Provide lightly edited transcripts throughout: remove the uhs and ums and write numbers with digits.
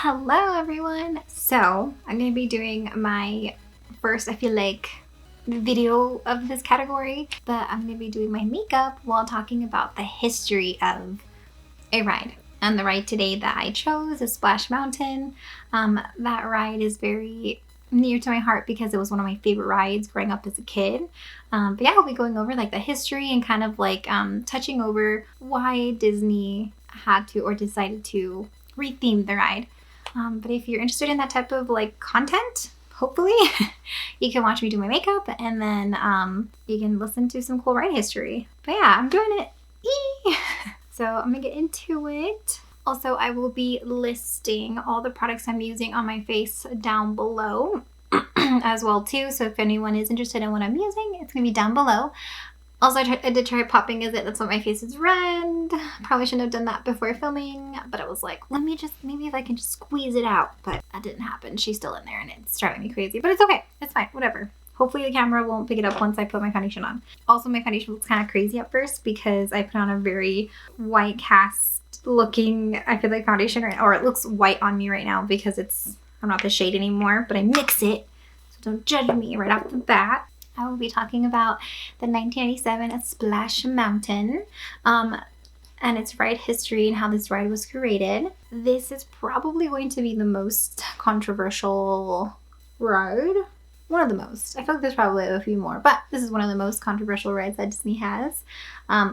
Hello everyone! So I'm going to be doing my first, I feel like, video of this category, but I'm going to be doing my makeup while talking about the history of a ride. And the ride today that I chose is Splash Mountain. That ride is very near to my heart because it was one of my favorite rides growing up as a kid. But yeah, I'll be going over like the history and kind of like touching over why Disney had to or decided to retheme the ride. But if you're interested in that type of like content, hopefully you can watch me do my makeup and then you can listen to some cool ride history. But yeah, I'm doing it. Eee! So I'm gonna get into it. Also, I will be listing all the products I'm using on my face down below as well too. So if anyone is interested in what I'm using, it's gonna be down below. Also, I did try popping it. That's why my face is red. Probably shouldn't have done that before filming, but I was like, maybe if I can just squeeze it out. But that didn't happen. She's still in there and it's driving me crazy, but it's okay. It's fine, whatever. Hopefully the camera won't pick it up once I put my foundation on. Also, my foundation looks kind of crazy at first because I put on a very white cast looking, I feel like, foundation, or it looks white on me right now because I'm not the shade anymore, but I mix it. So don't judge me right off the bat. I will be talking about the 1997 Splash Mountain and its ride history and how this ride was created. This is probably going to be the most controversial ride. One of the most. I feel like there's probably a few more, but this is one of the most controversial rides that Disney has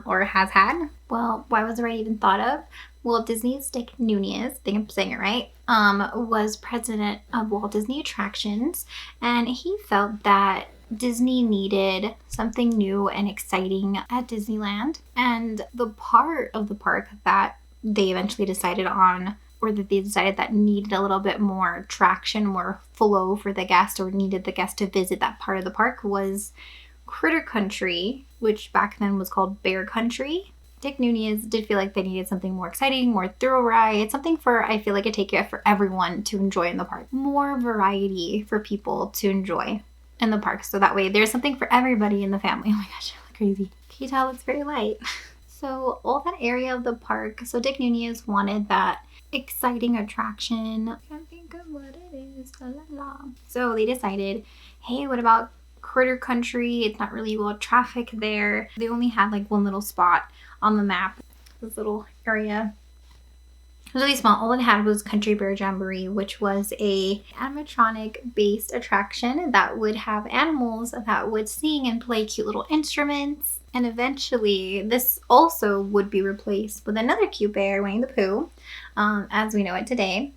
or has had. Well, why was the ride even thought of? Well, Disney's Dick Nunes, I think I'm saying it right, was president of Walt Disney Attractions, and he felt that Disney needed something new and exciting at Disneyland, and the part of the park that they eventually decided on, or that they decided that needed a little bit more traction, more flow for the guest, or needed the guest to visit that part of the park, was Critter Country, which back then was called Bear Country. Dick Nunes did feel like they needed something more exciting, more thrill ride, something for, I feel like, a take for everyone to enjoy in the park. More variety for people to enjoy in the park, so that way there's something for everybody in the family. Oh my gosh, I look crazy. Can you tell it's very light? So all that area of the park, so Dick Nunes wanted that exciting attraction. I can't think of what it is. La, la, la. So they decided, hey, what about Critter Country? It's not really well traffic there. They only had like one little spot on the map, this little area. It was really small. All it had was Country Bear Jamboree, which was a animatronic based attraction that would have animals that would sing and play cute little instruments. And eventually this also would be replaced with another cute bear, Winnie the Pooh, as we know it today.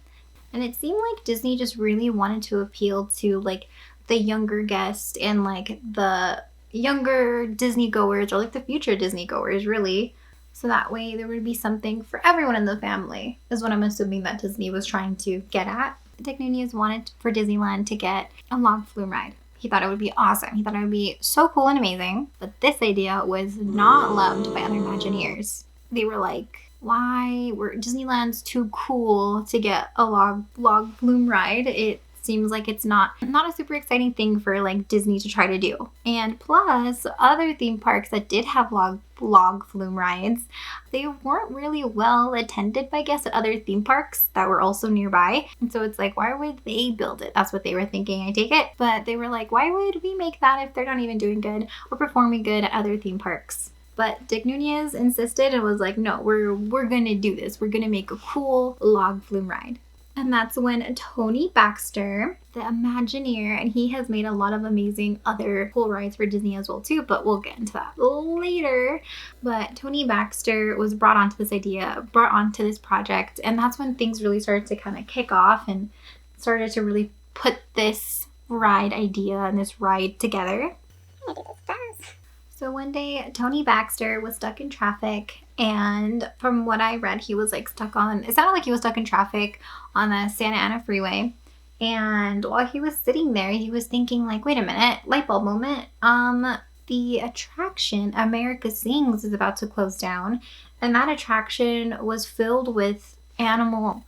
And it seemed like Disney just really wanted to appeal to like the younger guest and like the younger Disney goers, or like the future Disney goers, really. So that way there would be something for everyone in the family, is what I'm assuming that Disney was trying to get at. Dick Nunes wanted for Disneyland to get a log flume ride. He thought it would be awesome. He thought it would be so cool and amazing. But this idea was not loved by other Imagineers. They were like, why? Disneyland's too cool to get a log flume ride. It seems like it's not a super exciting thing for like Disney to try to do. And plus, other theme parks that did have log flume rides, they weren't really well attended by guests at other theme parks that were also nearby. And so it's like, why would they build it? That's what they were thinking, I take it. But they were like, why would we make that if they're not even doing good or performing good at other theme parks? But Dick Nunes insisted and was like, no, we're gonna do this. We're gonna make a cool log flume ride. And that's when Tony Baxter, the Imagineer, and he has made a lot of amazing other cool rides for Disney as well too, but we'll get into that later. But Tony Baxter was brought onto this project, and that's when things really started to kind of kick off and started to really put this ride idea and this ride together. So one day, Tony Baxter was stuck in traffic, and from what I read, he was like it sounded like he was stuck in traffic on the Santa Ana freeway. And while he was sitting there, he was thinking like, wait a minute, light bulb moment. The attraction America Sings is about to close down, and that attraction was filled with animatronics.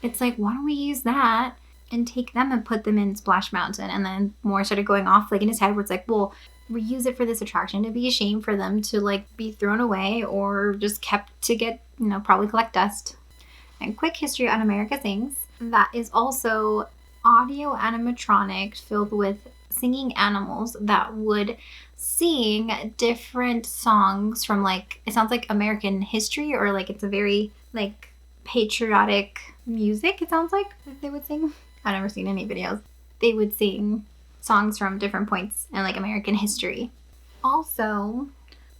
It's like, why don't we use that and take them and put them in Splash Mountain? And then more started going off like in his head where it's like, well, reuse it for this attraction. It'd be a shame for them to like be thrown away or just kept to get you know, probably collect dust. And quick history on America Sings. That is also audio animatronic filled with singing animals that would sing different songs from, like, it sounds like American history, or like it's a very like patriotic music, it sounds like they would sing. I've never seen any videos. They would sing songs from different points in like American history. Also,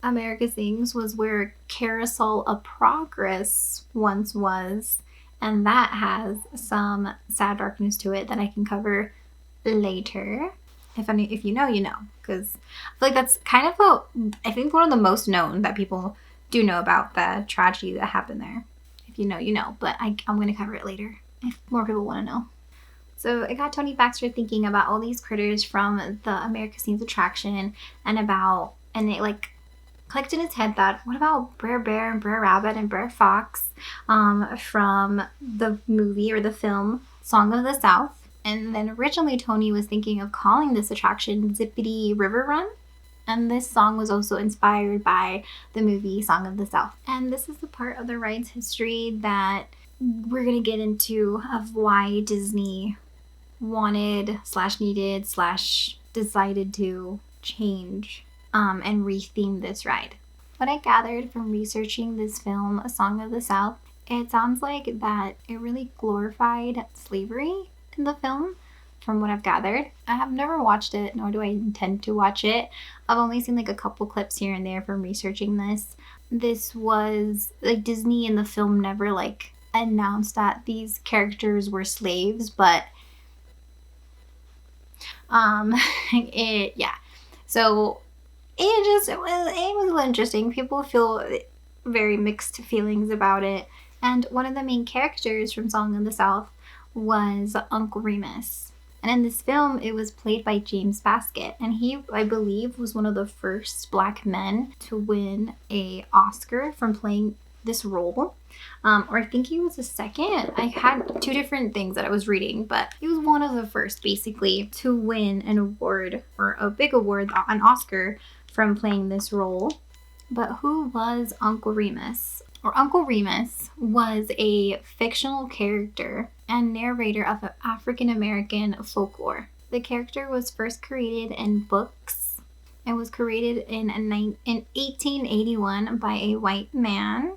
America Sings was where Carousel of Progress once was, and that has some sad darkness to it that I can cover later. If you know, you know, because I feel like that's kind of I think one of the most known that people do know about the tragedy that happened there. If you know, you know, but I'm going to cover it later if more people want to know. So it got Tony Baxter thinking about all these critters from the America Sings attraction, and it like clicked in his head that what about Brer Bear and Brer Rabbit and Brer Fox from the movie or the film Song of the South. And then originally Tony was thinking of calling this attraction Zippity River Run. And this song was also inspired by the movie Song of the South. And this is the part of the ride's history that we're going to get into of why Disney wanted / needed / decided to change and retheme this ride. What I gathered from researching this film, A Song of the South, it sounds like that it really glorified slavery in the film, from what I've gathered. I have never watched it, nor do I intend to watch it. I've only seen like a couple clips here and there from researching this. This was like Disney in the film never like announced that these characters were slaves, but so it was a little interesting. People feel very mixed feelings about it. And one of the main characters from Song of the South was Uncle Remus. And in this film, it was played by James Baskett. And he, I believe, was one of the first Black men to win an Oscar from playing this role. Or I think he was the second. I had two different things that I was reading, but he was one of the first, basically, to win an award, or a big award, an Oscar, from playing this role. But who was Uncle Remus? Or Uncle Remus was a fictional character and narrator of African American folklore. The character was first created in books and was created in 1881 by a white man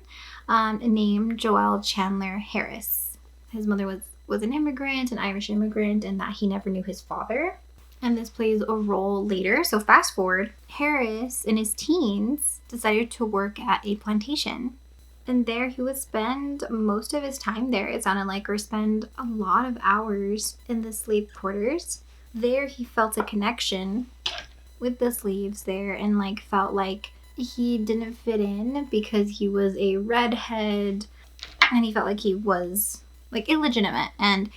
named Joel Chandler Harris. His mother was an immigrant, an Irish immigrant, and that he never knew his father. And this plays a role later. So fast forward, Harris in his teens decided to work at a plantation. And there he would spend most of his time there, it sounded like, or spend a lot of hours in the slave quarters. There he felt a connection with the slaves there, and like felt like he didn't fit in because he was a redhead, and he felt like he was like illegitimate. And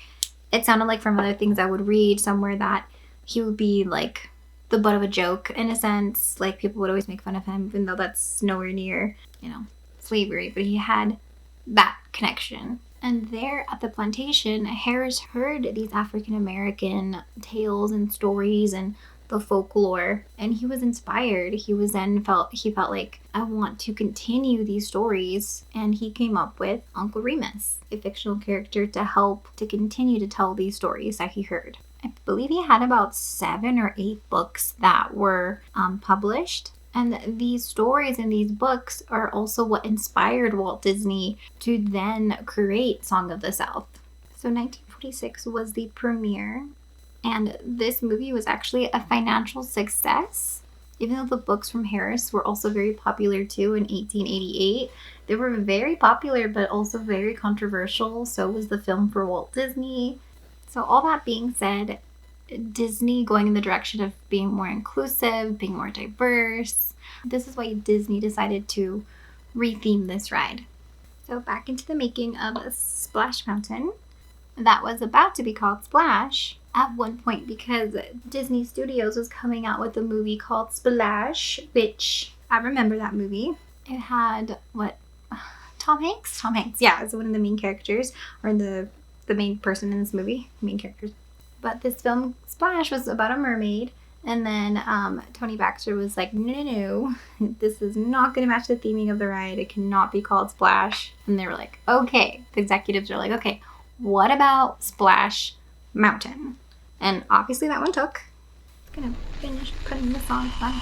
it sounded like from other things I would read somewhere that he would be like the butt of a joke in a sense. Like people would always make fun of him, even though that's nowhere near, you know, slavery, but he had that connection. And there at the plantation, Harris heard these African American tales and stories and the folklore, and he was inspired. He felt like, I want to continue these stories, and he came up with Uncle Remus, a fictional character to help to continue to tell these stories that he heard. I believe he had about 7 or 8 books that were published. And these stories and these books are also what inspired Walt Disney to then create Song of the South. So 1946 was the premiere, and this movie was actually a financial success. Even though the books from Harris were also very popular too in 1888, they were very popular but also very controversial. So was the film for Walt Disney. So all that being said, Disney going in the direction of being more inclusive, being more diverse. This is why Disney decided to retheme this ride. So back into the making of Splash Mountain. That was about to be called Splash at one point because Disney Studios was coming out with a movie called Splash, which I remember that movie. It had Tom Hanks? Tom Hanks, yeah, is one of the main characters, or the main person in this movie, main characters. But this film, Splash, was about a mermaid, And then Tony Baxter was like, no, this is not going to match the theming of the ride. It cannot be called Splash. And they were like, okay. The executives are like, okay, what about Splash Mountain? And obviously that one took. I'm going to finish putting this on because I'm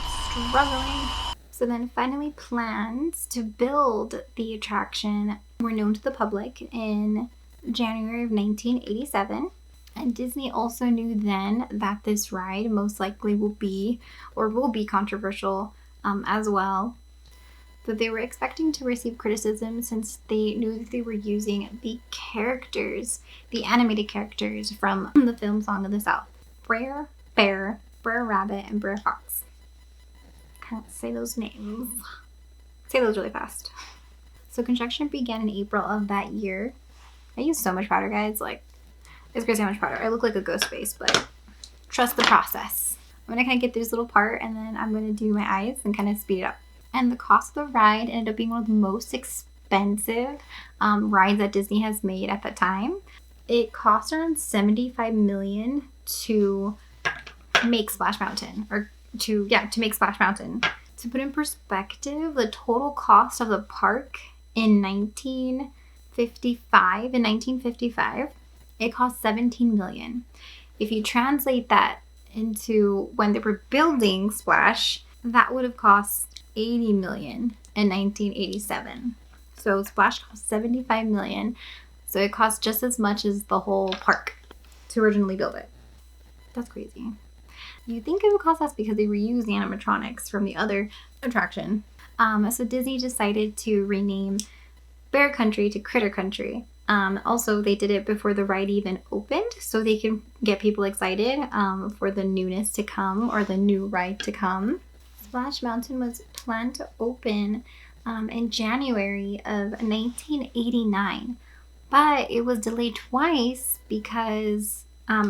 struggling. So then finally plans to build the attraction were known to the public in January of 1987. And Disney also knew then that this ride most likely will be controversial as well. But they were expecting to receive criticism since they knew that they were using the characters, the animated characters from the film Song of the South. Brer Bear, Brer Rabbit, and Brer Fox. Can't say those names. Say those really fast. So construction began in April of that year. I used so much powder, guys. Like, it's crazy how much powder. I look like a ghost face, but trust the process. I'm gonna kind of get through this little part and then I'm gonna do my eyes and kind of speed it up. And the cost of the ride ended up being one of the most expensive rides that Disney has made at the time. It cost around $75 million to make Splash Mountain, to make Splash Mountain. To put in perspective, the total cost of the park in 1955, it cost $17 million. If you translate that into when they were building Splash, that would have cost $80 million in 1987. So Splash cost $75 million. So it cost just as much as the whole park to originally build it. That's crazy. You'd think it would cost less because they reused the animatronics from the other attraction. So Disney decided to rename Bear Country to Critter Country. Also, they did it before the ride even opened, so they can get people excited for the newness to come, or the new ride to come. Splash Mountain was planned to open in January of 1989, but it was delayed twice because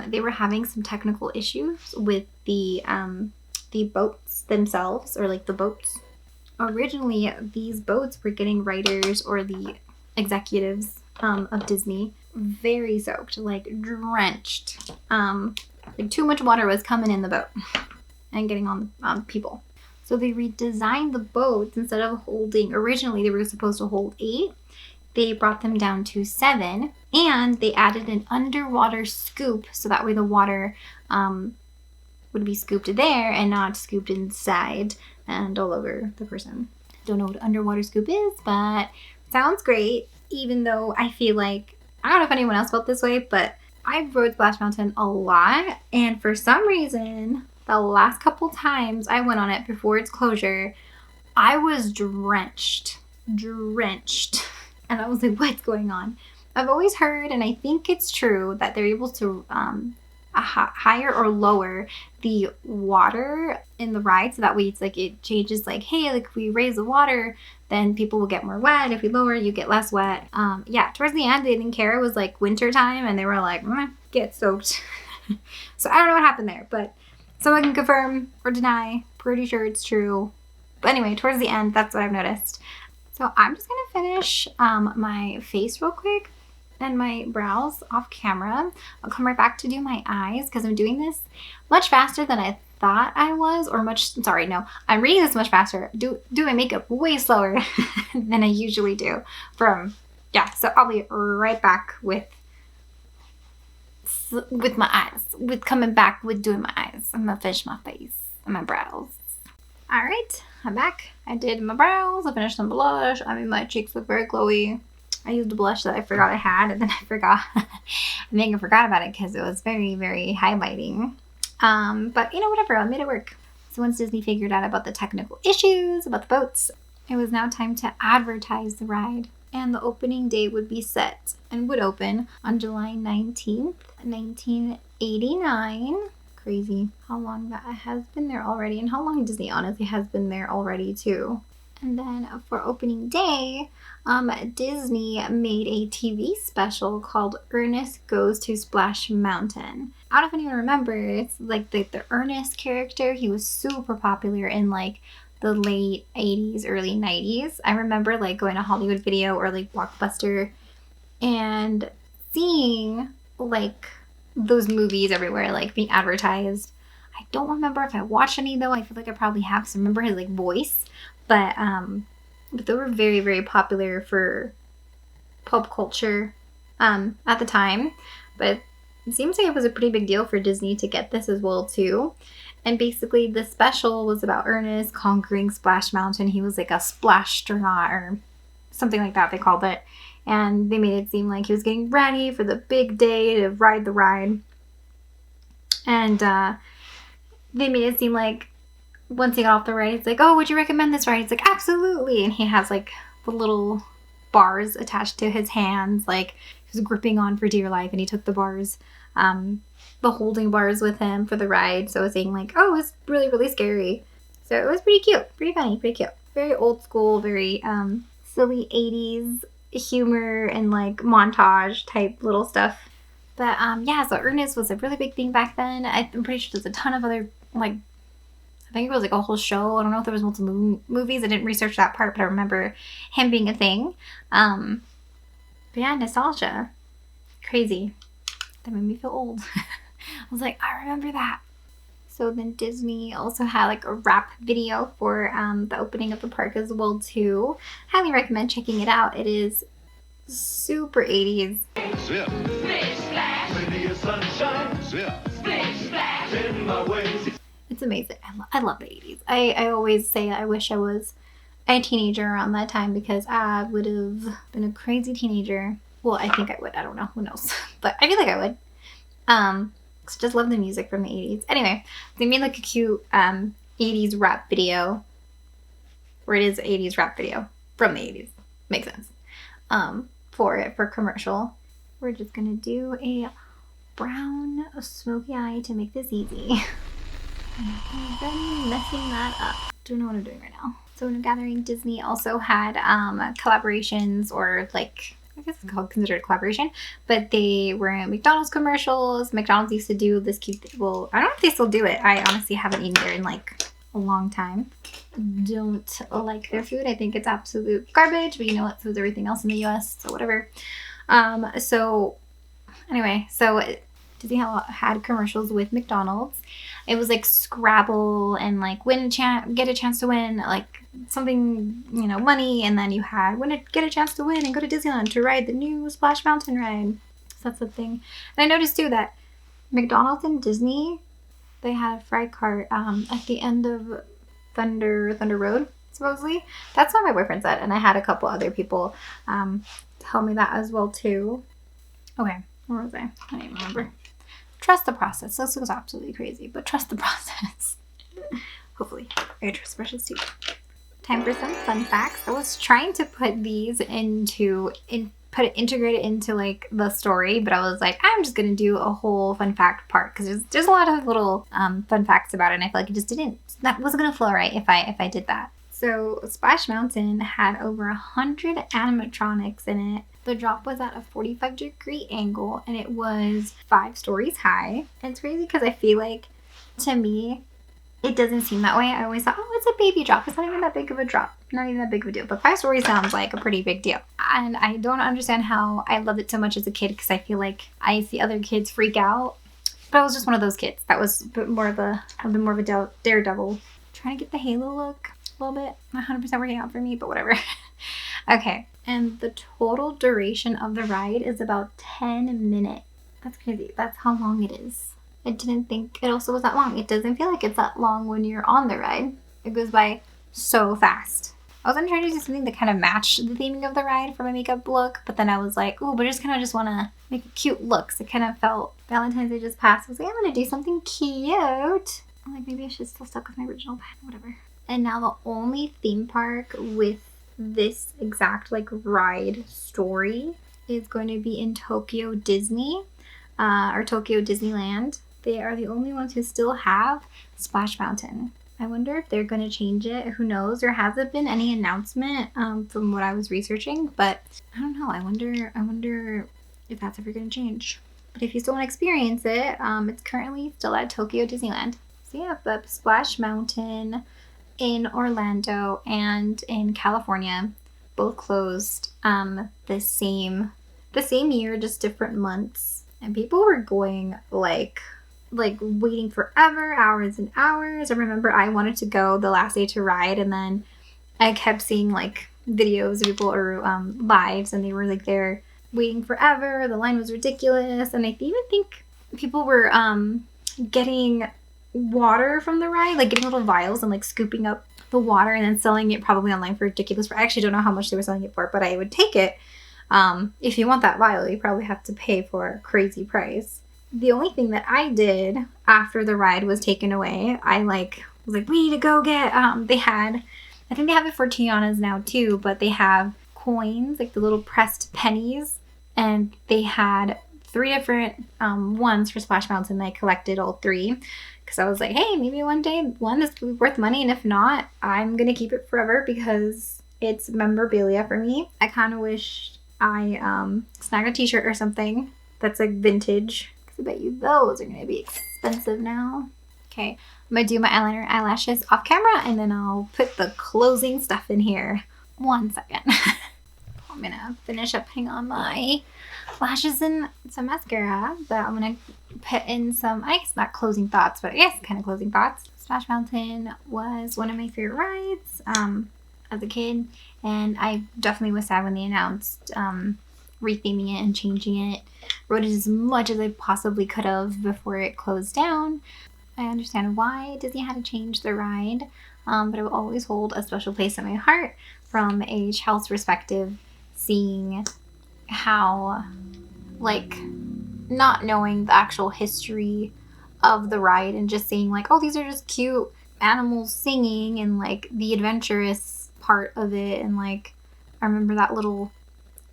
they were having some technical issues with the boats themselves, or like the boats. Originally, these boats were getting writers or the executives of Disney very soaked, like drenched. Like too much water was coming in the boat and getting on people. So they redesigned the boats. Instead of holding, originally they were supposed to hold 8, they brought them down to 7, and they added an underwater scoop so that way the water would be scooped there and not scooped inside and all over the person. Don't know what underwater scoop is, but sounds great. Even though I feel like, I don't know if anyone else felt this way, but I rode Splash Mountain a lot, and for some reason, the last couple times I went on it before its closure, I was drenched. And I was like, what's going on? I've always heard, and I think it's true, that they're able to higher or lower the water in the ride, so that way it's like it changes, like, hey, like if we raise the water, then people will get more wet. If we lower it, you get less wet. Yeah, towards the end they didn't care. It was like winter time and they were like, get soaked. So I don't know what happened there, but someone can confirm or deny. Pretty sure it's true. But anyway, towards the end, that's what I've noticed. So I'm just gonna finish my face real quick and my brows off camera. I'll come right back to do my eyes because I'm doing this much faster than I thought I was, or I'm reading this much faster, do my makeup way slower than I usually do. So I'll be right back with my eyes, coming back with doing my eyes. I'm gonna finish my face and my brows. All right, I'm back. I did my brows, I finished some blush. I made my cheeks look very glowy. I used a blush that I forgot I had, and then I forgot. I think I forgot about it because it was very, very highlighting. But whatever, I made it work. So once Disney figured out about the technical issues, about the boats, it was now time to advertise the ride. And the opening date would be set and would open on July 19th, 1989. Crazy how long that has been there already, and how long Disney honestly has been there already too. And then for opening day, Disney made a TV special called Ernest Goes to Splash Mountain. I don't know if anyone remembers, like the Ernest character. He was super popular in like the late 80s, early 90s. I remember like going to Hollywood Video or like Blockbuster and seeing like those movies everywhere, like being advertised. I don't remember if I watched any though. I feel like I probably have, because I remember his like voice. But they were very, very popular for pop culture at the time. But it seems like it was a pretty big deal for Disney to get this as well too. And basically the special was about Ernest conquering Splash Mountain. He was like a splash-astronaut or something like that they called it. And they made it seem like he was getting ready for the big day to ride the ride. And they made it seem like once he got off the ride, it's like, oh, would you recommend this ride? He's like, absolutely. And he has like the little bars attached to his hands, like he was gripping on for dear life, and he took the bars, the holding bars with him for the ride. So I was saying like, oh, it's really, really scary. So it was pretty cute, pretty funny, pretty cute. Very old school, very silly 80s humor and like montage type little stuff. But yeah, so Ernest was a really big thing back then. I'm pretty sure there's a ton of other, like, I think it was like a whole show. I don't know if there was multiple movies. I didn't research that part, but I remember him being a thing. But yeah, nostalgia. Crazy. That made me feel old. I was like, I remember that. So then Disney also had like a rap video for the opening of the park as well too. Highly recommend checking it out. It is super 80s. Zip. Splish splash. Plenty of sunshine. Zip. Splish splash. In my way. It's amazing. I love the 80s. I always say I wish I was a teenager around that time, because I would have been a crazy teenager. Well, I think I would. I don't know. Who knows? But I feel like I would. Just love the music from the 80s. Anyway, they made like a cute 80s rap video. Or it is an 80s rap video from the 80s. Makes sense. For commercial. We're just going to do a brown smoky eye to make this easy. I've been messing that up. Don't know what I'm doing right now. So in Gathering, Disney also had collaborations, or like, I guess it's considered a collaboration, but they were in McDonald's commercials. McDonald's used to do this cute thing. Well, I don't know if they still do it. I honestly haven't eaten there in like a long time. Don't like their food. I think it's absolute garbage, but you know what? So is everything else in the US, so whatever. So anyway, so Disney had commercials with McDonald's. It was like Scrabble and like get a chance to win like something, you know, money, and then you had get a chance to win and go to Disneyland to ride the new Splash Mountain ride. So that's the thing. And I noticed too that McDonald's and Disney, they had a fry cart at the end of Thunder Road, supposedly. That's what my boyfriend said, and I had a couple other people tell me that as well too. Okay, where was I? I don't even remember. Trust the process. This was absolutely crazy, but trust the process. Hopefully. I trust brushes too. Time for some fun facts. I was trying to put these integrate it into like the story, but I was like, I'm just gonna do a whole fun fact part, because there's a lot of little fun facts about it, and I feel like it just that wasn't gonna flow right if I did that. So Splash Mountain had over 100 animatronics in it. The drop was at a 45-degree angle, and it was 5 stories high. And it's crazy because I feel like, to me, it doesn't seem that way. I always thought, oh, it's a baby drop. It's not even that big of a drop. Not even that big of a deal. But 5 stories sounds like a pretty big deal. And I don't understand how I loved it so much as a kid, because I feel like I see other kids freak out. But I was just one of those kids. That was a bit more of a daredevil. Trying to get the halo look a little bit. Not 100% working out for me, but whatever. Okay. And the total duration of the ride is about 10 minutes. That's crazy. That's how long it is. I didn't think it also was that long. It doesn't feel like it's that long when you're on the ride. It goes by so fast. I was gonna try to do something that kind of matched the theming of the ride for my makeup look, but then I was like, oh, but I just kind of just want to make it cute looks. It kind of felt Valentine's Day just passed. I was like, I'm gonna do something cute. I'm like, maybe I should still stuck with my original pen, whatever. And now the only theme park with this exact like ride story is going to be in Tokyo Disney, or Tokyo Disneyland. They are the only ones who still have Splash Mountain. I wonder if they're going to change it. Who knows? There hasn't been any announcement from what I was researching, but I don't know. I wonder if that's ever going to change. But if you still want to experience it, it's currently still at Tokyo Disneyland. So yeah, the Splash Mountain in Orlando and in California both closed the same year, just different months. And people were going like like waiting forever, hours and hours. I remember I wanted to go the last day to ride, and then I kept seeing like videos of people or lives, and they were like there waiting forever. The line was ridiculous, and I even think people were getting water from the ride, like getting little vials and like scooping up the water and then selling it probably online for ridiculous. I actually don't know how much they were selling it for, but I would take it. If you want that vial, you probably have to pay for a crazy price. The only thing that I did after the ride was taken away, I was like, we need to go get, they had, I think they have it for Tiana's now too, but they have coins, like the little pressed pennies, and they had 3 different ones for Splash Mountain. I collected all 3 because I was like, hey, maybe one day one is worth money, and if not, I'm gonna keep it forever because it's memorabilia for me. I kind of wish I snagged a t-shirt or something that's like vintage, because I bet you those are gonna be expensive now. Okay, I'm gonna do my eyeliner and eyelashes off camera, and then I'll put the closing stuff in here. 1 second. I'm gonna finish up putting on my lashes and some mascara, but I'm gonna put in some, I guess not closing thoughts, but I guess kind of closing thoughts. Splash Mountain was one of my favorite rides as a kid, and I definitely was sad when they announced retheming it and changing it. Rode it as much as I possibly could have before it closed down. I understand why Disney had to change the ride, but it will always hold a special place in my heart from a child's perspective, seeing how, like, not knowing the actual history of the ride and just seeing like, oh, these are just cute animals singing, and like the adventurous part of it, and like I remember that little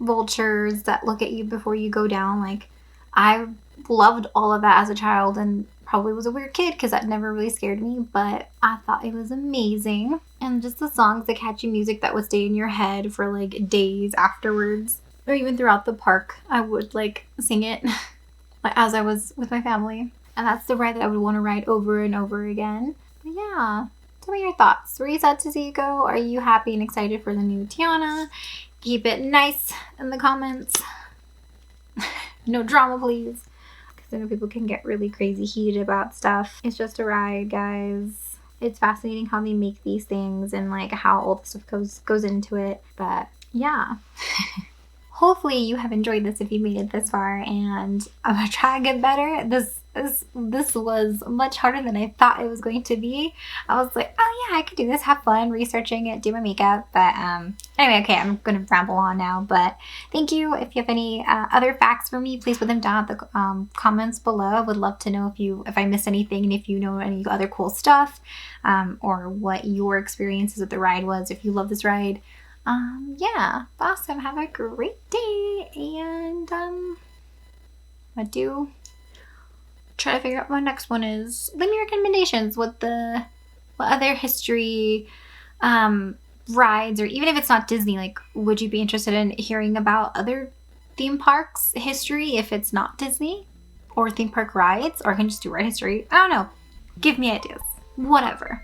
vultures that look at you before you go down. Like, I loved all of that as a child, and probably was a weird kid because that never really scared me, but I thought it was amazing. And just the songs, the catchy music that would stay in your head for like days afterwards, or even throughout the park, I would like sing it as I was with my family. And that's the ride that I would want to ride over and over again. But yeah, tell me your thoughts. Were you sad to see it go? Are you happy and excited for the new Tiana? Keep it nice in the comments. No drama, please. Because I know people can get really crazy heated about stuff. It's just a ride, guys. It's fascinating how they make these things and like how all the stuff goes into it. But yeah. Hopefully you have enjoyed this if you made it this far, and I'm gonna try to get better. This was much harder than I thought it was going to be. I was like, oh yeah, I could do this, have fun researching it, do my makeup. But anyway, okay, I'm gonna ramble on now. But thank you. If you have any other facts for me, please put them down at the comments below. I would love to know if I missed anything, and if you know any other cool stuff, or what your experiences with the ride was, if you love this ride. Yeah, awesome. Have a great day, and I do try to figure out what my next one is. Leave me recommendations. What other history rides, or even if it's not Disney, like, would you be interested in hearing about other theme parks history if it's not Disney, or theme park rides, or I can just do ride history? I don't know. Give me ideas. Whatever.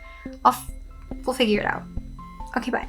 We'll figure it out. Okay, bye.